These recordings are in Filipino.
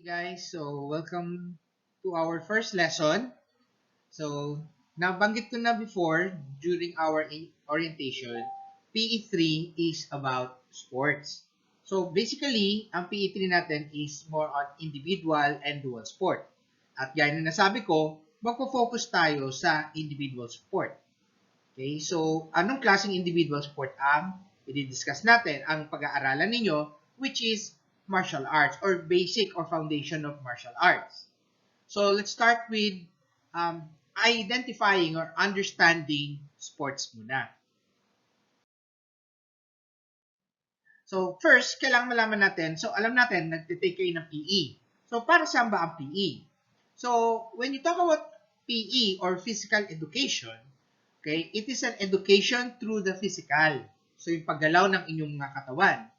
Guys, so welcome to our first lesson. So, nabanggit ko na before during our orientation, PE3 is about sports. So, basically, ang PE3 natin is more on individual and dual sport. At gaya na nasabi ko, magpo-focus tayo sa individual sport. Okay, so anong klaseng individual sport ang i-discuss natin? Ang pag-aaralan ninyo, which is martial arts or basic or foundation of martial arts. So let's start with identifying or understanding sports muna. So first, kailangan malaman natin, so alam natin, nagtitake kayo ng PE. So para saan ba ang PE? So when you talk about PE or physical education, okay, it is an education through the physical. So yung paggalaw ng inyong mga katawan.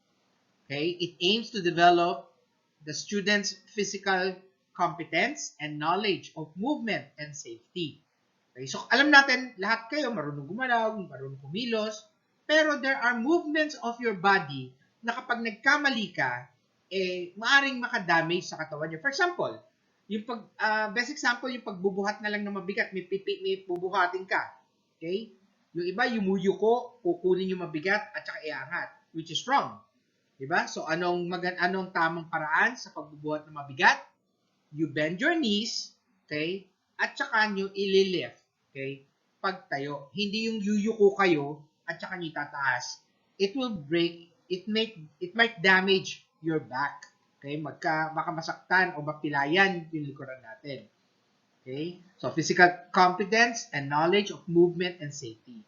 Okay, it aims to develop the student's physical competence and knowledge of movement and safety. Okay, so alam natin, lahat kayo marunong gumalaw, marunong kumilos, pero there are movements of your body na kapag nagkamali ka, maaring makadamage sa katawan niyo. For example, yung best example, yung pagbubuhat na lang ng mabigat, may bubuhatin ka. Okay? Yung iba, yumuyuko, kukunin yung mabigat at saka iangat, which is wrong. Diba? So, anong tamang paraan sa pagbubuhat ng mabigat? You bend your knees, okay? At saka nyo ililift, okay? Pagtayo. Hindi yung yuyuko kayo at saka nyo tataas. It will break, it might damage your back. Okay? Baka masaktan o mapilayan yung likuran natin. Okay? So, physical competence and knowledge of movement and safety.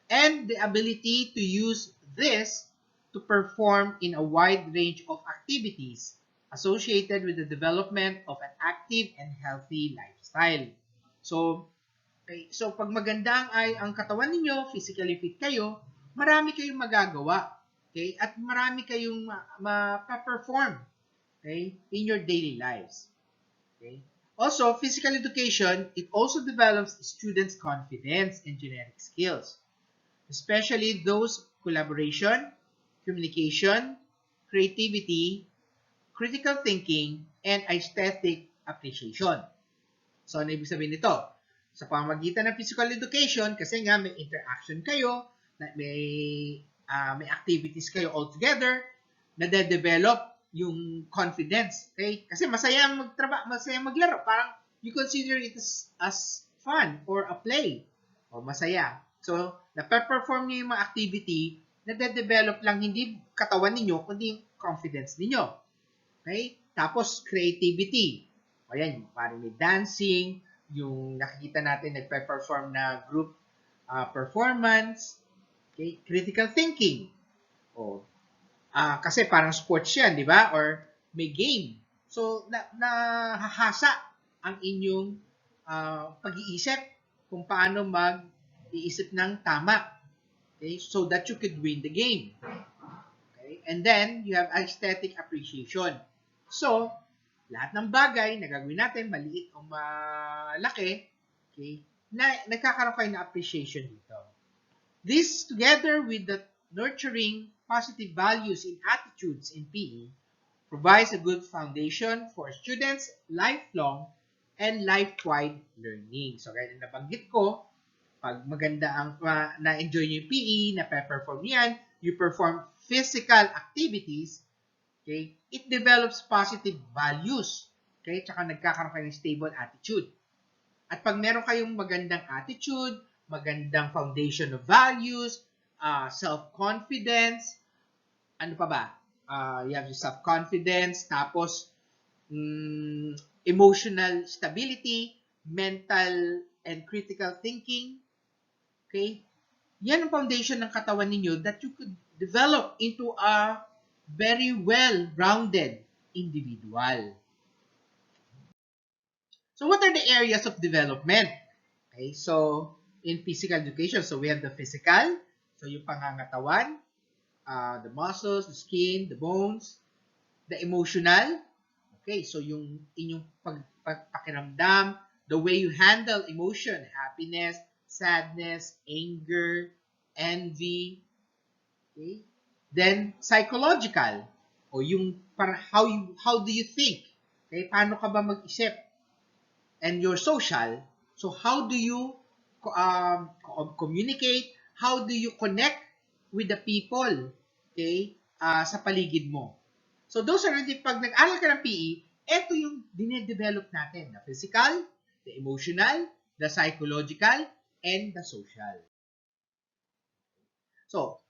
And the ability to use this to perform in a wide range of activities associated with the development of an active and healthy lifestyle. So, okay, so pag maganda ang katawan ninyo, physically fit kayo, marami kayong magagawa. Okay? At marami kayong ma-perform, okay, in your daily lives. Okay? Also, physical education, it also develops students' confidence and generic skills, especially those collaboration, communication, creativity, critical thinking, and aesthetic appreciation. So, ano ibig sabihin nito? Sa pamamagitan ng physical education, kasi nga may interaction kayo, may activities kayo all together, nade-develop yung confidence. Okay? Kasi masaya maglaro. Parang you consider it as fun or a play. O masaya. So, na-perform niyo yung mga activity, nade-develop lang hindi katawan ninyo, kundi confidence ninyo. Okay? Tapos, creativity. O yan, parang may dancing, yung nakikita natin nagpe-perform na group performance. Okay? Critical thinking. O, kasi parang sports yan, di ba? Or may game. So, nahahasa ang inyong pag-iisip kung paano mag-iisip ng tama. Okay? So that you could win the game. Okay? And then, you have aesthetic appreciation. So, lahat ng bagay na gagawin natin, maliit o malaki, okay, nagkakaroon kayo ng appreciation dito. This, together with the nurturing positive values and attitudes in PE, provides a good foundation for students' lifelong and life-wide learning. So, kaya nabanggit ko, pag maganda ang na-enjoy nyo yung PE, na-perform yan, you perform physical activities, okay, it develops positive values, okay, tsaka nagkakaroon kayo ng stable attitude. At pag meron kayong magandang attitude, magandang foundation of values, self-confidence, ano pa ba? You have your self-confidence, tapos emotional stability, mental and critical thinking. Okay? Yan ang foundation ng katawan ninyo that you could develop into a very well-rounded individual. So what are the areas of development? Okay, so in physical education, so we have the physical, so yung pangangatawan, the muscles, the skin, the bones, the emotional, okay, so yung inyong pakiramdam, the way you handle emotion, happiness, sadness, anger, envy, okay? Then psychological, o yung how do you think? Okay? Paano ka ba mag-isip? And your social, so how do you communicate? How do you connect with the people, okay, sa paligid mo? So those are the, pag nag-aral ka ng PE, ito yung dinedevelop natin, the physical, the emotional, the psychological, and the social. So,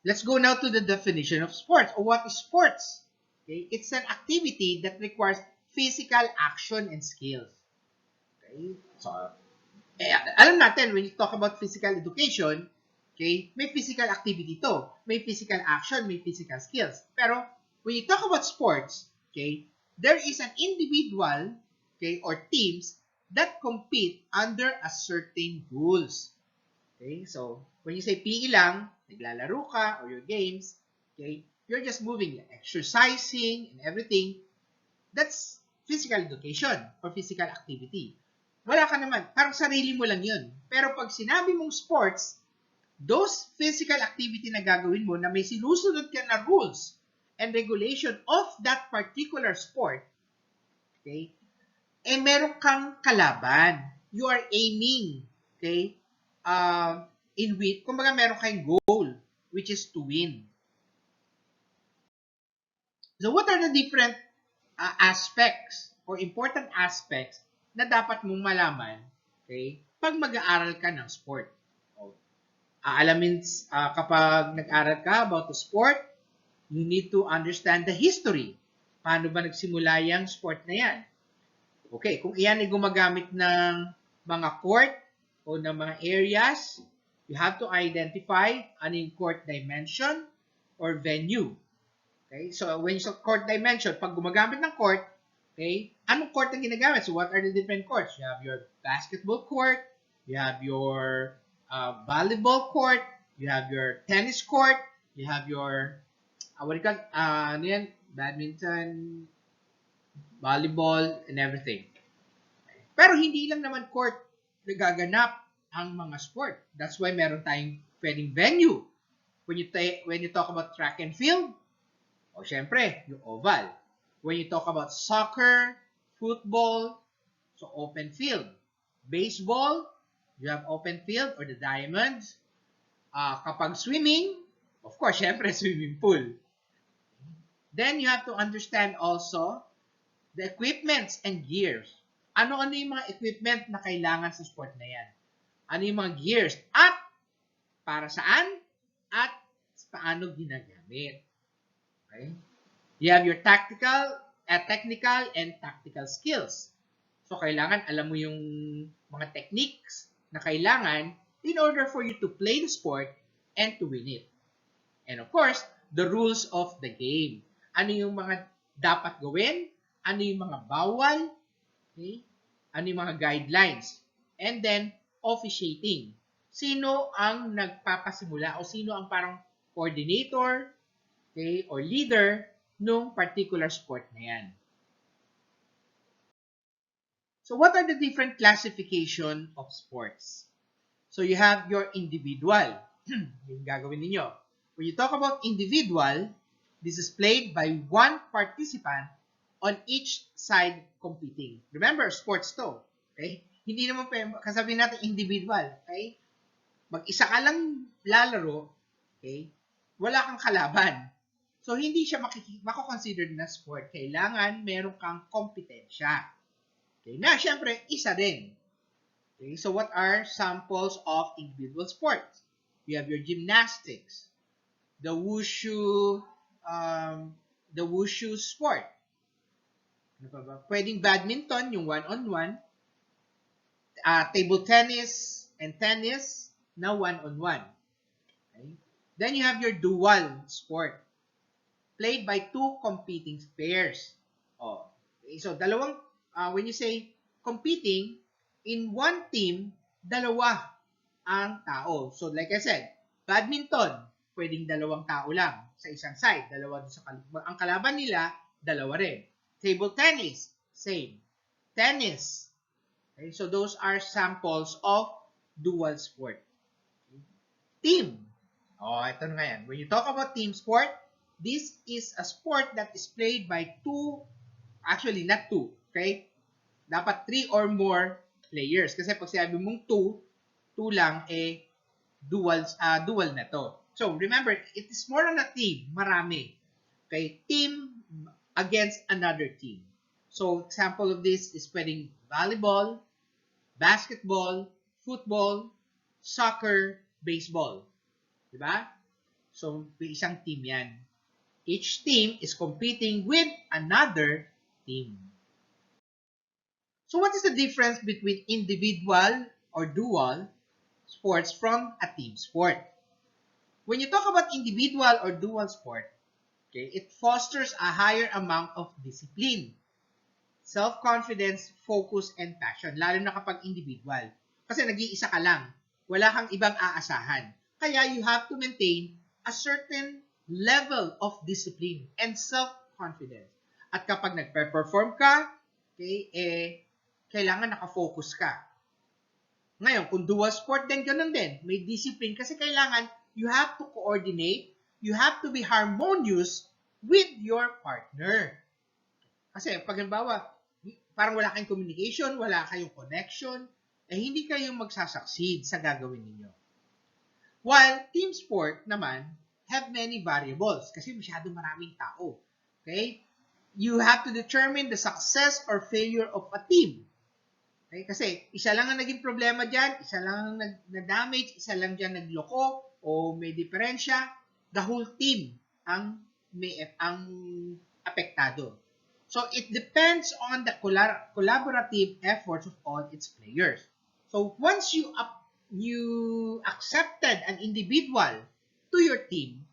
let's go now to the definition of sports, or what is sports? Okay? It's an activity that requires physical action and skills. Okay? So, alam natin, when you talk about physical education, okay, may physical activity to. May physical action, may physical skills. Pero, when you talk about sports, okay, there is an individual, okay, or teams that compete under a certain rules. Okay, so, when you say PE lang, naglalaro ka, or your games, okay, you're just moving, exercising, and everything. That's physical education or physical activity. Wala ka naman. Parang sarili mo lang yun. Pero pag sinabi mong sports, those physical activity na gagawin mo na may sinusunod ka na rules and regulation of that particular sport, okay, eh meron kang kalaban. You are aiming, okay, in which, kumbaga meron kayong goal, which is to win. So what are the different aspects or important aspects na dapat mong malaman, okay, pag mag-aaral ka ng sport? Aalamin, kapag nag-aaral ka about the sport, you need to understand the history. Paano ba nagsimula yung sport na yan? Okay, kung iyan ay gumagamit ng mga court o ng mga areas, you have to identify ano yung court dimension or venue. Okay, so when you say court dimension, pag gumagamit ng court, okay, anong court ang ginagamit? So what are the different courts? You have your basketball court, you have your volleyball court, you have your tennis court, you have your, what do you call, ano yan? Badminton, volleyball, and everything. Pero hindi lang naman court nagaganap ang mga sport. That's why meron tayong pwedeng venue. When you talk about track and field, o syempre, yung oval. When you talk about soccer, football, so open field. Baseball, you have open field or the diamonds. Kapag swimming, of course, syempre, swimming pool. Then you have to understand also the equipments and gears. Ano-ano yung mga equipment na kailangan sa sport na yan? Ano yung mga gears? At para saan? At paano ginagamit? Okay? You have your technical, and tactical skills. So, kailangan alam mo yung mga techniques na kailangan in order for you to play the sport and to win it. And of course, the rules of the game. Ano yung mga dapat gawin? Ano yung mga bawal? Okay? Ano yung mga guidelines? And then, officiating. Sino ang nagpapasimula o sino ang parang coordinator, okay, or leader nung particular sport na yan. So what are the different classification of sports? So you have your individual. Yung gagawin ninyo. When you talk about individual, this is played by one participant on each side competing. Remember, sports to. Okay? Hindi naman kasabihin natin individual. Okay? Mag-isa ka lang lalaro, okay? Wala kang kalaban. So, hindi siya mako-considered na sport. Kailangan meron kang kompetensya. Okay? Na, syempre, isa din. Okay? So, what are samples of individual sports? You have your gymnastics, the wushu sport. Ano pa ba? Pwedeng badminton, yung one-on-one, table tennis and tennis, na one-on-one. Okay? Then you have your dual sport, played by two competing pairs. Oh, okay. So, when you say competing, in one team, dalawa ang tao. So, like I said, badminton, pwedeng dalawang tao lang sa isang side. Dalawa sa ang kalaban nila, dalawa rin. Table tennis, same. Tennis. Okay, so, those are samples of dual sport. Team. Oh, ito na yan. When you talk about team sport, this is a sport that is played by two Actually, not 2. Okay? Dapat 3 or more players. Kasi pag sinabi mong 2, 2 lang, dual na to. So, remember, it is more on a team. Marami. Okay? Team against another team. So, example of this is pwedeng volleyball, basketball, football, soccer, baseball. Diba? So, may isang team yan. Each team is competing with another team. So, what is the difference between individual or dual sports from a team sport? When you talk about individual or dual sport, okay, it fosters a higher amount of discipline, self-confidence, focus, and passion, lalo na kapag individual. Kasi nag-iisa ka lang. Wala kang ibang aasahan. Kaya you have to maintain a certain level of discipline and self-confidence. At kapag nagpe-perform ka, okay, kailangan nakafocus ka. Ngayon, kung dual sport din, ganun din. May discipline kasi kailangan you have to coordinate, you have to be harmonious with your partner. Kasi pag halimbawa, parang wala kayong communication, wala kayong connection, hindi kayo magsasucceed sa gagawin ninyo. While team sport naman have many variables kasi masyado maraming tao. Okay? You have to determine the success or failure of a team. Okay? Kasi isa lang ang naging problema dyan, isa lang ang na-damage, isa lang dyan nagloko o may diferensya, the whole team ang apektado. So, it depends on the collaborative efforts of all its players. So, once you accepted an individual to your team,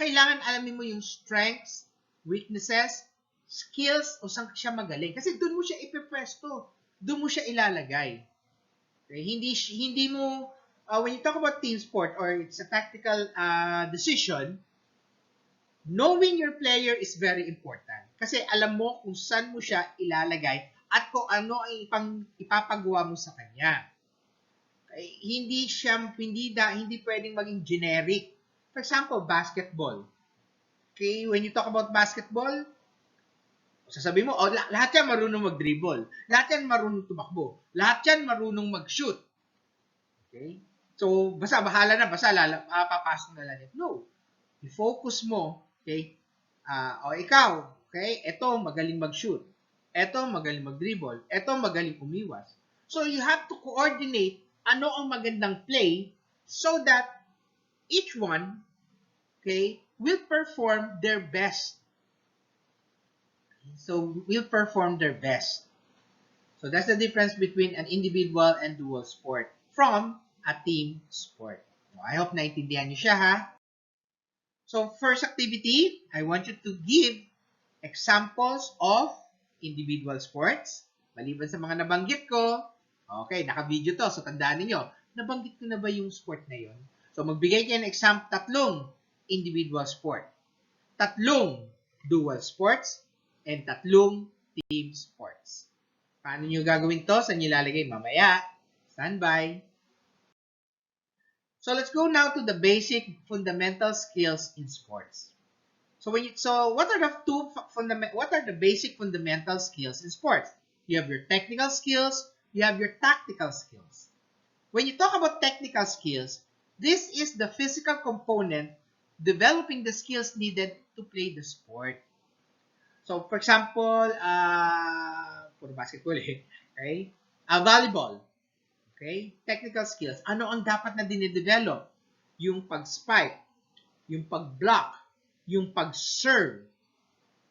kailangan alamin mo yung strengths, weaknesses, skills, o saan siya magaling. Kasi doon mo siya ipipwesto. Doon mo siya ilalagay. Okay? Hindi mo, when you talk about team sport or it's a tactical decision, knowing your player is very important. Kasi alam mo kung saan mo siya ilalagay at kung ano ang ipapagawa mo sa kanya. Okay? Hindi pwedeng maging generic. For example, basketball. Okay, when you talk about basketball, sasabihin mo, lahat yan marunong mag-dribble. Lahat yan marunong tumakbo. Lahat yan marunong mag-shoot. Okay? So, bahala na, papasok na lang yan. No. I-focus mo. Okay? Ikaw, okay? Ito, magaling mag-shoot. Ito, magaling mag-dribble. Ito, magaling umiwas. So, you have to coordinate ano ang magandang play so that each one, okay, will perform their best. So, will perform their best. So, that's the difference between an individual and dual sport from a team sport. So, I hope naintindihan niyo siya, ha? So, first activity, I want you to give examples of individual sports. Maliban sa mga nabanggit ko, okay, naka-video to, so tandaan niyo, nabanggit ko na ba yung sport na yon? So, magbigay kayo ng tatlong individual sport, tatlong dual sports, and tatlong team sports. Paano nyo gagawin to? Saan nyo lalagay? Mamaya. Standby. So let's go now to the basic fundamental skills in sports. So what are the basic fundamental skills in sports? You have your technical skills, you have your tactical skills. When you talk about technical skills, this is the physical component developing the skills needed to play the sport. So for example, for basketball, okay? Volleyball. Okay? Technical skills. Ano ang dapat na dinidevelop? Yung pag-spike, yung pag-block, yung pag-serve.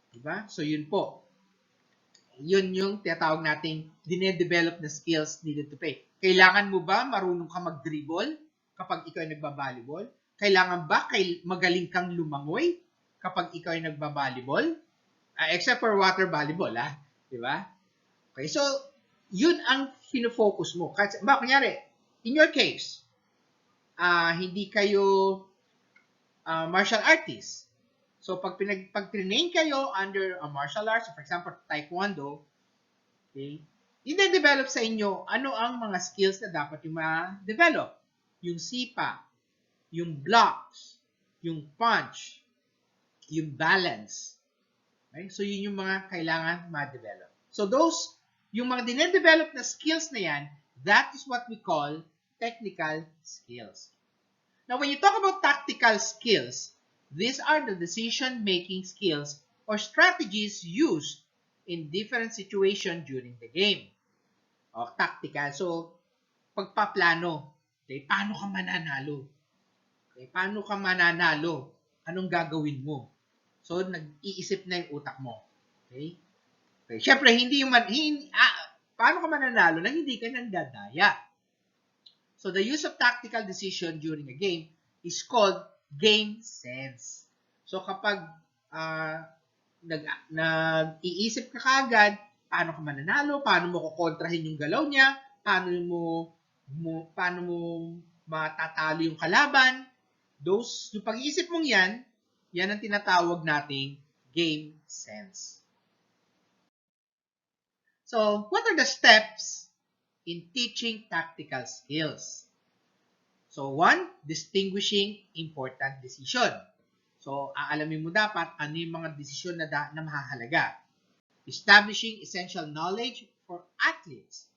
Diba? So, yun po. Yun yung tinatawag nating dinidevelop na skills needed to play. Kailangan mo ba marunong ka mag-dribble kapag ikaw ay nagba-volleyball? Kailangan ba magaling kang lumangoy kapag ikaw ay nagba-volleyball? Except for water volleyball, ha? Diba? Okay, so, yun ang fino-focus mo. Kasi, kunyari, in your case, hindi kayo martial artist. So, pag train kayo under a martial arts, for example, taekwondo, okay, i-develop sa inyo ano ang mga skills na dapat yung ma-develop. Yung sipa, yung blocks, yung punch, yung balance. Okay? So, yun yung mga kailangan ma-develop. So, yung mga dinedevelop na skills na yan, that is what we call technical skills. Now, when you talk about tactical skills, these are the decision-making skills or strategies used in different situations during the game. O, tactical. So, pagpaplano. Okay, paano ka mananalo? Okay, paano ka mananalo? Anong gagawin mo? So, nag-iisip na yung utak mo. Okay? Okay. Siyempre, paano ka mananalo nang hindi ka nandadaya? So, the use of tactical decision during a game is called game sense. So, kapag nag-iisip ka kaagad, paano ka mananalo, paano mo kukontrahin yung galaw niya, paano mo matatalo yung kalaban, yung pag-iisip mong yan ang tinatawag nating game sense. So, what are the steps in teaching tactical skills? So, 1, distinguishing important decision. So, aalamin mo dapat ano yung mga desisyon na mahahalaga. Establishing essential knowledge for athletes.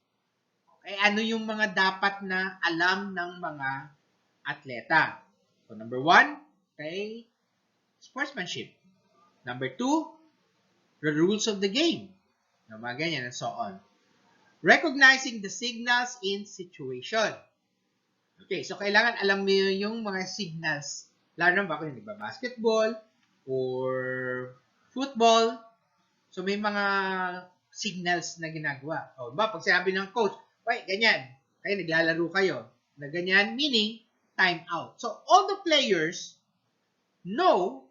Okay, ano yung mga dapat na alam ng mga atleta? So, number 1, okay, sportsmanship. Number 2, the rules of the game. Mga ganyan and so on. Recognizing the signals in situation. Okay, so kailangan alam mo yung mga signals. Lalo na ba kung nagba-basketball or football. So may mga signals na ginagawa. O ba, pag sinabi ng coach, wait, ganyan. Kaya naglalaro kayo. Na ganyan, meaning time out. So all the players know,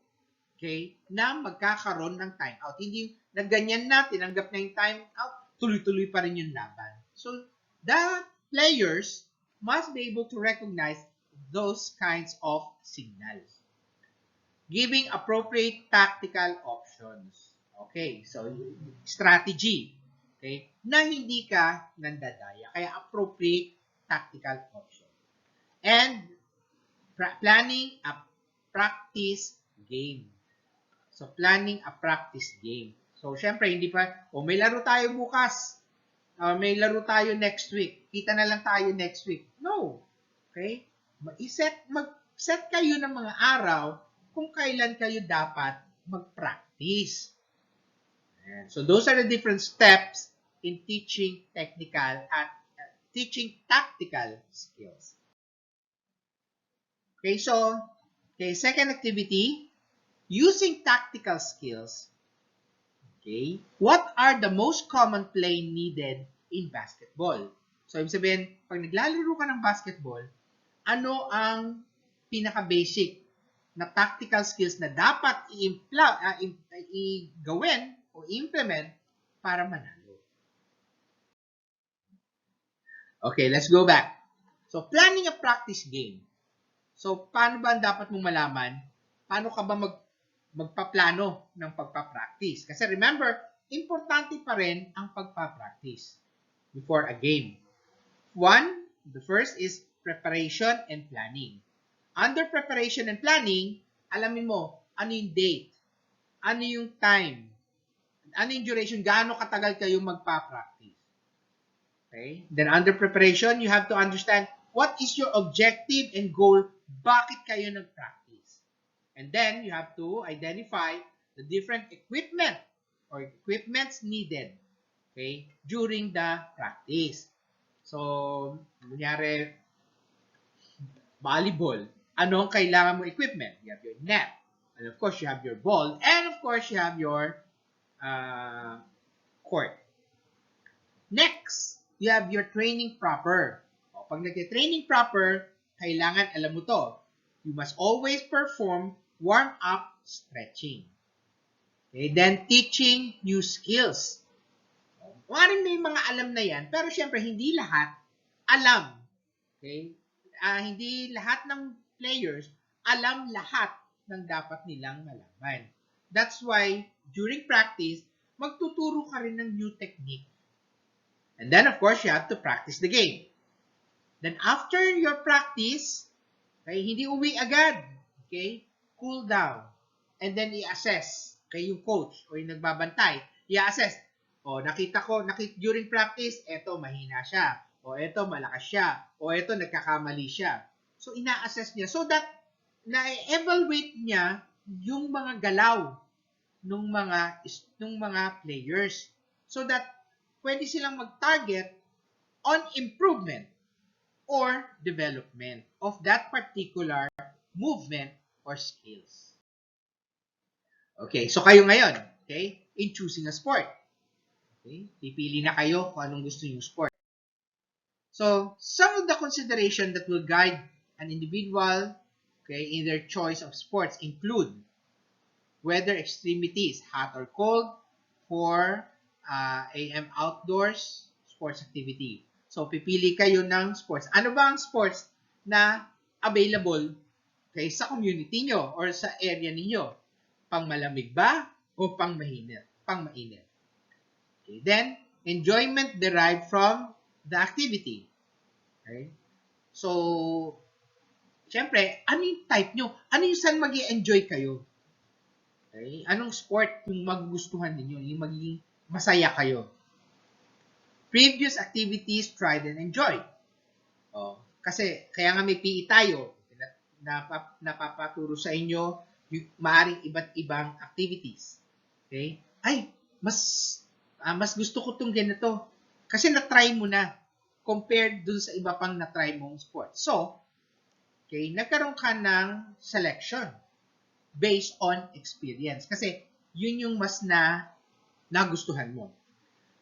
okay, na magkakaroon ng time out. Hindi na ganyan na, tinanggap na yung time out, tuloy-tuloy pa rin yung laban. So the players must be able to recognize those kinds of signals. Giving appropriate tactical options. Okay, so strategy. Okay, na hindi ka nandadaya. Kaya appropriate tactical option. And planning a practice game. So, planning a practice game. So, syempre, hindi pa, may laro tayo bukas. May laro tayo next week. Kita na lang tayo next week. No. Okay? Mag-set kayo ng mga araw kung kailan kayo dapat mag-practice. So, those are the different steps in teaching tactical skills. Okay, so, second activity, using tactical skills. Okay, what are the most common play needed in basketball? So, ibig sabihin, pag naglalaro ka ng basketball, ano ang pinaka-basic na tactical skills na dapat gawin o implement para manalo? Okay, let's go back. So, planning a practice game. So, paano ba dapat mong malaman? Paano ka ba magpaplano ng pagpapractice? Kasi remember, importante pa rin ang pagpapractice before a game. The first is preparation and planning. Under preparation and planning, alamin mo, ano yung date? Ano yung time? Ano yung duration? Gaano katagal kayo magpapractice? Okay? Then under preparation, you have to understand what is your objective and goal. Bakit kayo nag-practice? And then, you have to identify the different equipment or equipments needed, okay, during the practice. So, kunyari, volleyball. Ano ang kailangan mo equipment? You have your net. And of course, you have your ball. And of course, you have your court. Next, you have your training proper. O, pag nag-training proper, kailangan alam mo to. You must always perform warm-up stretching. Okay, then teaching new skills. Maaaring may mga alam na yan, pero syempre hindi lahat alam. Okay? Hindi lahat ng players alam lahat ng dapat nilang malaman. That's why, during practice, magtuturo ka rin ng new technique. And then, of course, you have to practice the game. Then, after your practice, okay, hindi uwi agad. Okay? Cool down. And then, i-assess. Okay, yung coach o yung nagbabantay, i-assess. O, during practice, eto, mahina siya. O, eto, malakas siya. O, eto, nagkakamali siya. So, ina-assess niya so that na-evaluate niya yung mga galaw ng mga players so that pwede silang mag-target on improvement or development of that particular movement or skills. Okay, so kayo ngayon, okay, in choosing a sport. Okay, pipili na kayo kung anong gusto niyo sport. So, some of the consideration that will guide an individual, okay, in their choice of sports include weather extremities, hot or cold, for AM outdoors, sports activity. So, pipili kayo ng sports. Ano ba ang sports na available, okay, sa community nyo or sa area ninyo? Pang malamig ba o pang mainit? Pang mainit. Okay. Then, enjoyment derived from the activity. Okay? So, syempre, ano yung type nyo? Ano yung saan mag-i-enjoy kayo? Okay? Anong sport yung magugustuhan ninyo? Yung magiging masaya kayo? Previous activities tried and enjoyed. Oh, kasi, kaya nga may PE tayo. Napapaturo sa inyo yung maaring iba't ibang activities. Okay? Ay, mas gusto ko itong ganito. Kasi na-try mo na compared dun sa iba pang na-try mong sport. So, okay, nagkaroon ka ng selection based on experience. Kasi, yun yung mas nagustuhan mo.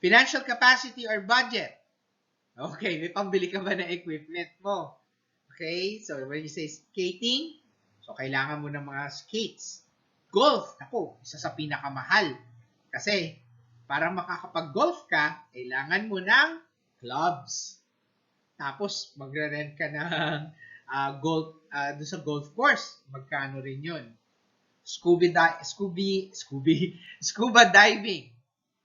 Financial capacity or budget. Okay, may pambili ka ba ng equipment mo? Okay, so when you say skating, so kailangan mo ng mga skates. Golf, ako, isa sa pinakamahal. Kasi, para makakapag-golf ka, kailangan mo ng clubs. Tapos, magre-rent ka ng doon sa golf course. Magkano rin yun? Scuba diving.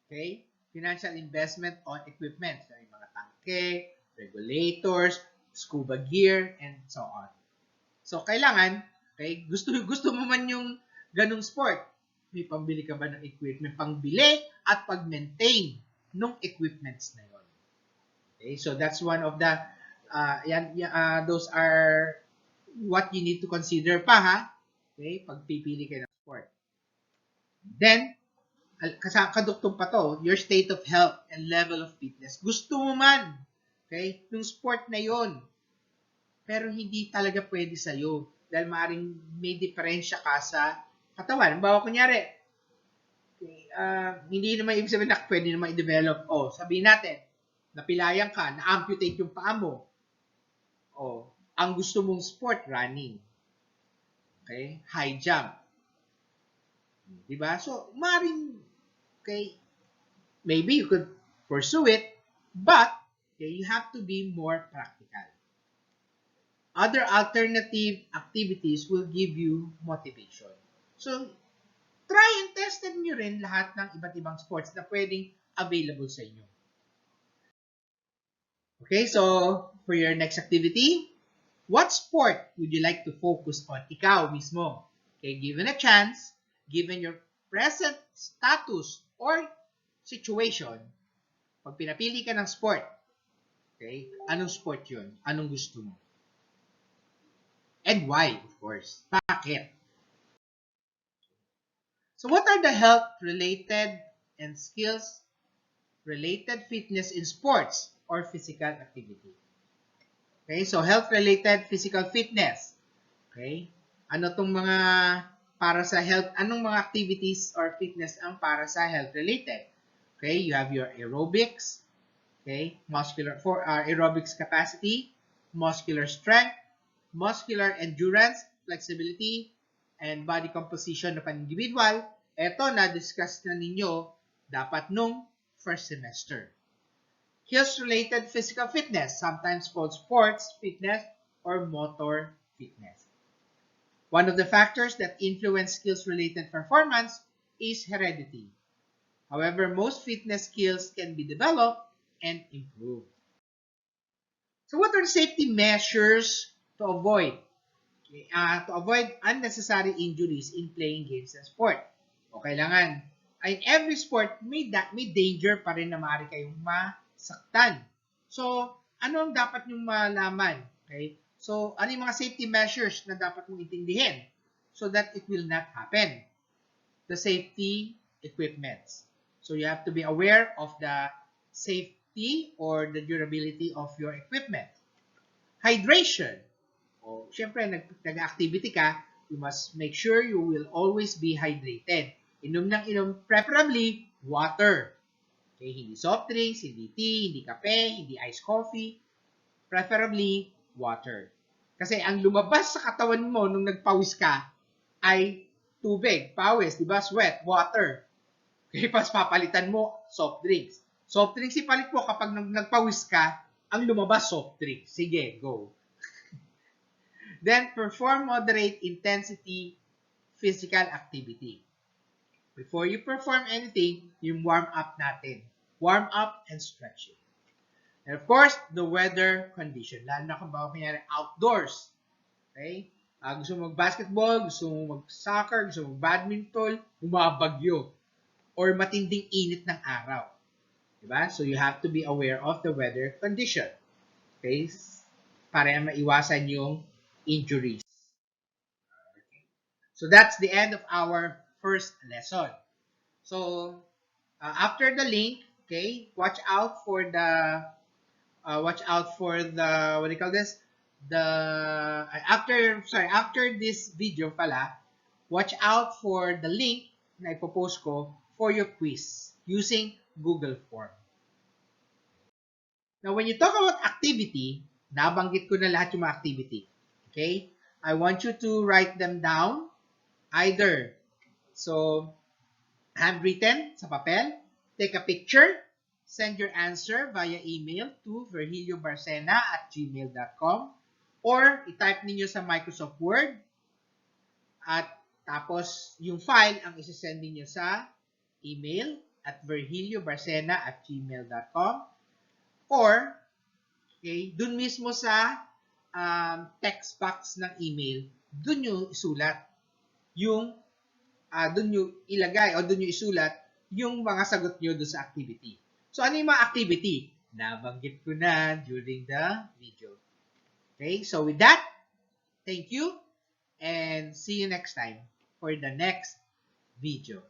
Okay? Financial investment on equipment. So, yung mga tangke, regulators, scuba gear, and so on. So, kailangan, okay, gusto mo man yung ganung sport, may pambili ka ba ng equipment, pangbili at pag-maintain ng equipments na yun. Okay, so that's one of the, those are what you need to consider pa, ha? Okay, pagpipili kayo ng sport. Then, kaduktong pa to, your state of health and level of fitness. Gusto mo man, okay, yung sport na yon, pero hindi talaga pwede sa'yo dahil maaaring may diferensya ka sa katawan. Bawa kunyari, okay, hindi naman ibig sabihin na pwede naman i-develop. O, sabihin natin, napilayan ka, na-amputate yung paa mo. O, ang gusto mong sport, running. Okay? High jump. Diba? So, maaaring, okay, maybe you could pursue it, but okay, you have to be more practical. Other alternative activities will give you motivation. So, try and tested nyo rin lahat ng iba't ibang sports na pwedeng available sa inyo. Okay, so, for your next activity, what sport would you like to focus on? Ikaw mismo. Okay, given a chance, given your present status or situation, pag pinapili ka ng sport, okay, anong sport yun? Anong gusto mo? And why, of course? Bakit? So what are the health-related and skills-related fitness in sports or physical activity? Okay, so health-related physical fitness. Okay? Ano tong mga para sa health, anong mga activities or fitness ang para sa health-related? Okay, you have your aerobics, okay, muscular for aerobics capacity, muscular strength, muscular endurance, flexibility, and body composition of an individual. Ito, na-discuss na ninyo dapat nung first semester. Skills-related physical fitness, sometimes called sports fitness or motor fitness. One of the factors that influence skills-related performance is heredity. However, most fitness skills can be developed and improved. So what are safety measures to avoid? To avoid unnecessary injuries in playing games and sport. O kailangan, in every sport, may danger pa rin na maaari kayong masaktan. So, ano ang dapat nyong malaman? Okay? So, ano yung mga safety measures na dapat mong intindihin so that it will not happen? The safety equipments. So, you have to be aware of the safety or the durability of your equipment. Hydration. O, syempre, nag-activity ka, you must make sure you will always be hydrated. Inom ng inom, preferably water. Okay, hindi soft drinks, hindi tea, hindi kape, hindi iced coffee. Preferably water. Kasi ang lumabas sa katawan mo nung nagpawis ka ay tubig, pawis, di ba? Sweat, water. Okay, pas papalitan mo, soft drinks. Soft drinks ipalit mo kapag nagpawis ka, ang lumabas soft drinks. Sige, go. Then, perform moderate intensity physical activity. Before you perform anything, yung warm up natin. Warm up and stretching. And of course, the weather condition. Lalo na kung baka kunyari outdoors. Okay? Gusto mo mag-basketball, gusto mo mag-soccer, gusto mo mag-badminton, bumabagyo. Or matinding init ng araw. Diba? So you have to be aware of the weather condition. Okay? Para maiwasan yung injuries. Okay. So that's the end of our first lesson. So after the link, okay, watch out for the what do you call this? After this video pala, watch out for the link na ipopost ko for your quiz using Google Form. Now, when you talk about activity, nabanggit ko na lahat yung mga activity. Okay? I want you to write them down either handwritten sa papel, take a picture, send your answer via email to virgiliobarcena@gmail.com or i-type ninyo sa Microsoft Word at tapos yung file ang isasend ninyo sa email at virgiliobarcena@gmail.com or okay, dun mismo sa text box ng email, dun nyo isulat yung dun nyo ilagay o dun nyo isulat yung mga sagot nyo dun sa activity. So, ano yung mga activity? Nabanggit ko na during the video. Okay, so with that, thank you and see you next time for the next video.